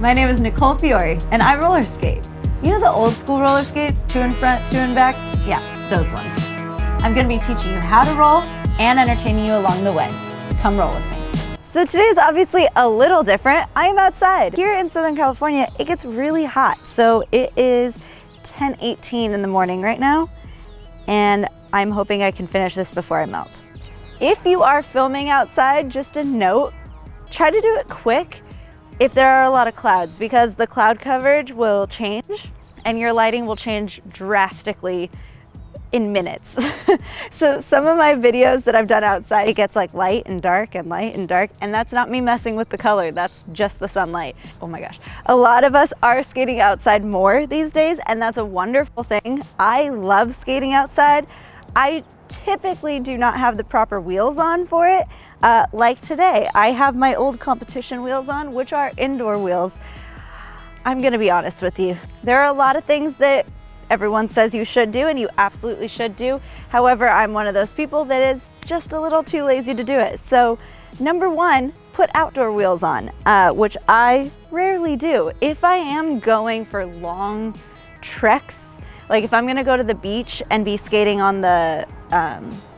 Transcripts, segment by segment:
my name is Nicole Fiore, and I roller skate. You know the old school roller skates, 2 in front, 2 in back? Yeah, those ones. I'm gonna be teaching you how to roll and entertaining you along the way. Come roll with me. So today is obviously a little different. I am outside. Here in Southern California, it gets really hot. So it is 10:18 in the morning right now, and I'm hoping I can finish this before I melt. If you are filming outside, just a note, try to do it quick if there are a lot of clouds, because the cloud coverage will change and your lighting will change drastically in minutes. So some of my videos that I've done outside, it gets like light and dark and light and dark, and that's not me messing with the color, that's just the sunlight. Oh my gosh. A lot of us are skating outside more these days, and that's a wonderful thing. I love skating outside. I typically do not have the proper wheels on for it. Like today, I have my old competition wheels on, which are indoor wheels. I'm gonna be honest with you. There are a lot of things that everyone says you should do, and you absolutely should do. However, I'm one of those people that is just a little too lazy to do it. So number one, put outdoor wheels on, which I rarely do. If I am going for long treks, like if I'm gonna go to the beach and be skating on the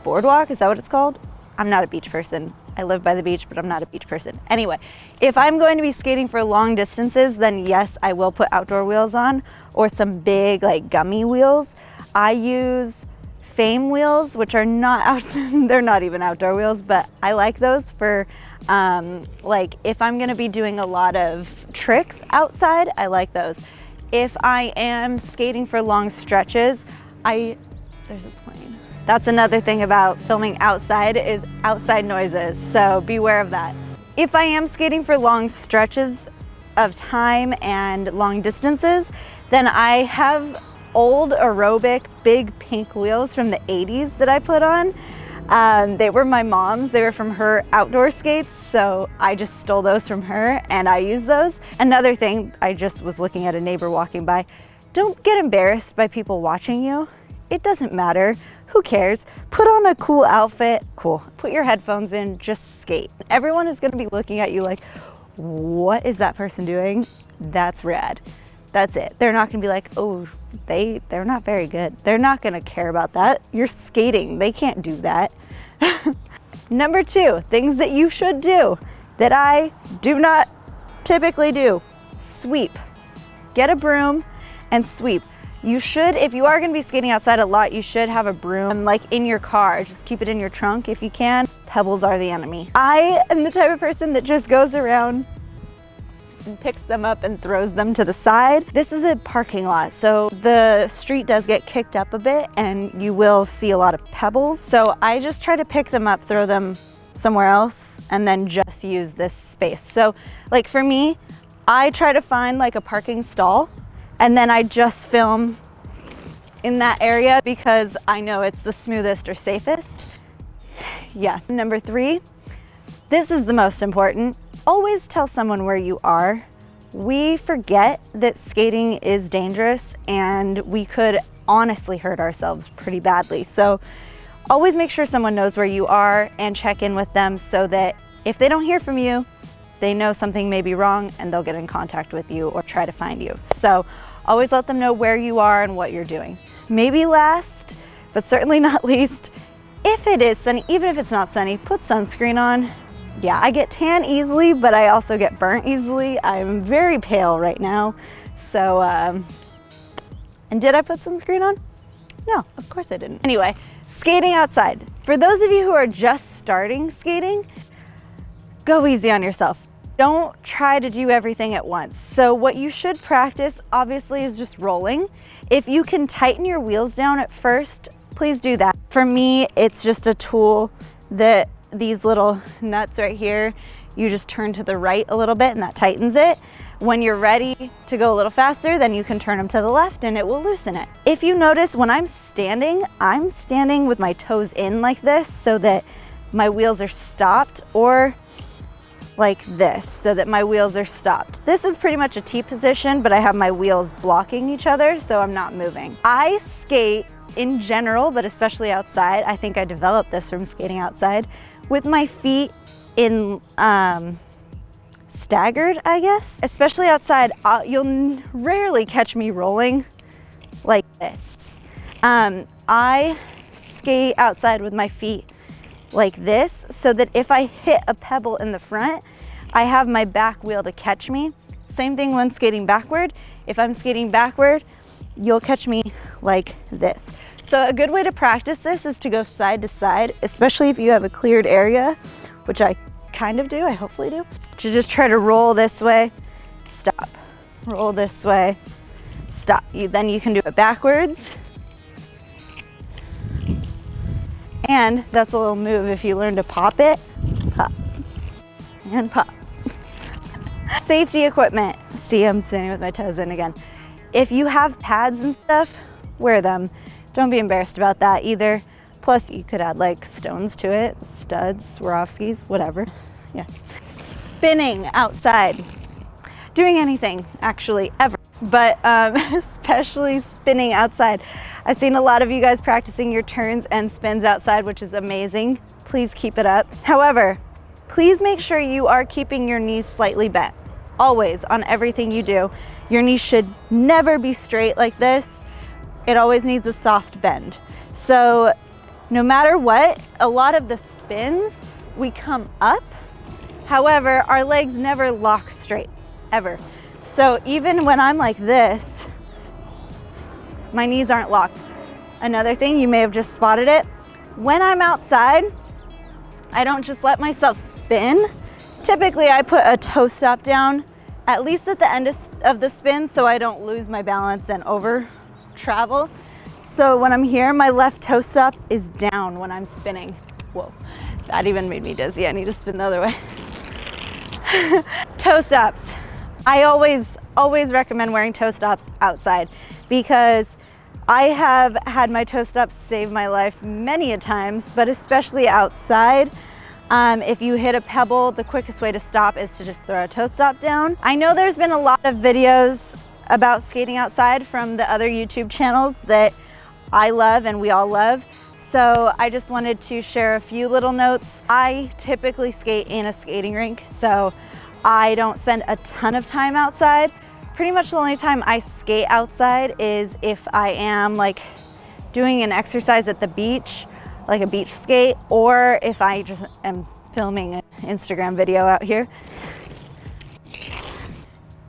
boardwalk, is that what it's called? I'm not a beach person. I live by the beach, but I'm not a beach person. Anyway, if I'm going to be skating for long distances, then yes, I will put outdoor wheels on, or some big like gummy wheels. I use Fame wheels, which are not they're not even outdoor wheels, but I like those for like if I'm gonna be doing a lot of tricks outside, I like those. If I am skating for long stretches, there's a plane. That's another thing about filming outside is outside noises, so beware of that. If I am skating for long stretches of time and long distances, then I have old aerobic big pink wheels from the 80s that I put on. They were my mom's, they were from her outdoor skates, so I just stole those from her and I use those. Another thing, I just was looking at a neighbor walking by, don't get embarrassed by people watching you. It doesn't matter, who cares? Put on a cool outfit, cool. Put your headphones in, just skate. Everyone is gonna be looking at you like, what is that person doing? That's rad. That's it. They're not gonna be like, oh, they're not very good. They're not gonna care about that. You're skating, they can't do that. Number two, things that you should do that I do not typically do. Sweep. Get a broom and sweep. You should, if you are gonna be skating outside a lot, you should have a broom like in your car. Just keep it in your trunk if you can. Pebbles are the enemy. I am the type of person that just goes around and picks them up and throws them to the side. This is a parking lot, so the street does get kicked up a bit and you will see a lot of pebbles. So I just try to pick them up, throw them somewhere else, and then just use this space. So like for me, I try to find like a parking stall, and then I just film in that area because I know it's the smoothest or safest. Yeah. Number three, this is the most important. Always tell someone where you are. We forget that skating is dangerous and we could honestly hurt ourselves pretty badly. So always make sure someone knows where you are and check in with them so that if they don't hear from you, they know something may be wrong and they'll get in contact with you or try to find you. So always let them know where you are and what you're doing. Maybe last, but certainly not least, if it is sunny, even if it's not sunny, put sunscreen on. Yeah, I get tan easily, but I also get burnt easily. I'm very pale right now. So, and did I put sunscreen on? No, of course I didn't. Anyway, skating outside. For those of you who are just starting skating, go easy on yourself. Don't try to do everything at once. So what you should practice, obviously, is just rolling. If you can tighten your wheels down at first, please do that. For me, it's just a tool that these little nuts right here, you just turn to the right a little bit and that tightens it. When you're ready to go a little faster, then you can turn them to the left and it will loosen it. If you notice, when I'm standing with my toes in like this so that my wheels are stopped, or like this so that my wheels are stopped. This is pretty much a T position, but I have my wheels blocking each other so I'm not moving. I skate in general, but especially outside. I think I developed this from skating outside with my feet in staggered, I guess. Especially outside, you'll rarely catch me rolling like this. I skate outside with my feet like this so that if I hit a pebble in the front, I have my back wheel to catch me. Same thing when skating backward. If I'm skating backward, you'll catch me like this. So a good way to practice this is to go side to side, especially if you have a cleared area, which I kind of do, I hopefully do. To just try to roll this way, stop. Roll this way, stop. Then you can do it backwards. And that's a little move if you learn to pop it, pop, and pop. Safety equipment. See, I'm standing with my toes in again. If you have pads and stuff, wear them. Don't be embarrassed about that either. Plus, you could add like stones to it, studs, Swarovskis, whatever. Yeah. Spinning outside. Doing anything, actually, ever. But especially spinning outside. I've seen a lot of you guys practicing your turns and spins outside, which is amazing. Please keep it up. However, please make sure you are keeping your knees slightly bent. Always, on everything you do. Your knees should never be straight like this. It always needs a soft bend. So no matter what, a lot of the spins, we come up. However, our legs never lock straight, ever. So even when I'm like this, my knees aren't locked. Another thing, you may have just spotted it. When I'm outside, I don't just let myself spin. Typically, I put a toe stop down, at least at the end of the spin, so I don't lose my balance and over travel. So when I'm here, my left toe stop is down when I'm spinning. Whoa, that even made me dizzy. I need to spin the other way. Toe stops. I always recommend wearing toe stops outside because I have had my toe stops save my life many a times, but especially outside. If you hit a pebble, the quickest way to stop is to just throw a toe stop down. I know there's been a lot of videos about skating outside from the other YouTube channels that I love and we all love. So I just wanted to share a few little notes. I typically skate in a skating rink, so I don't spend a ton of time outside. Pretty much the only time I skate outside is if I am like doing an exercise at the beach, like a beach skate, or if I just am filming an Instagram video out here.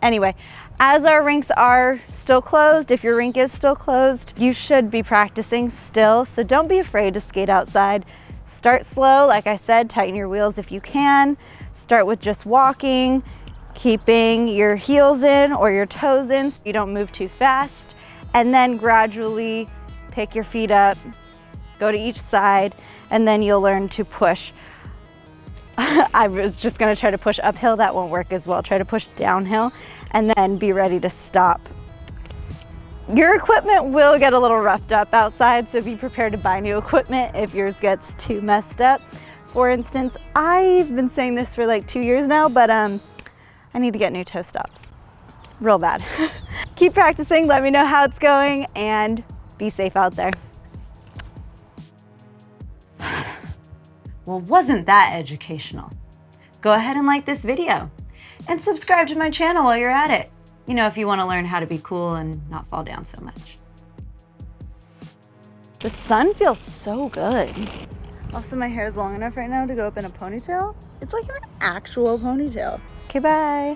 Anyway, as our rinks are still closed, if your rink is still closed, you should be practicing still, so don't be afraid to skate outside. Start slow, like I said, tighten your wheels if you can. Start with just walking, keeping your heels in or your toes in so you don't move too fast, and then gradually pick your feet up, go to each side, and then you'll learn to push. I was just gonna try to push uphill, that won't work as well. Try to push downhill and then be ready to stop. Your equipment will get a little roughed up outside, so be prepared to buy new equipment if yours gets too messed up. For instance, I've been saying this for like 2 years now, but I need to get new toe stops. Real bad. Keep practicing, let me know how it's going, and be safe out there. Well, wasn't that educational? Go ahead and like this video and subscribe to my channel while you're at it. You know, if you want to learn how to be cool and not fall down so much. The sun feels so good. Also, my hair is long enough right now to go up in a ponytail. It's like an actual ponytail. Okay, bye.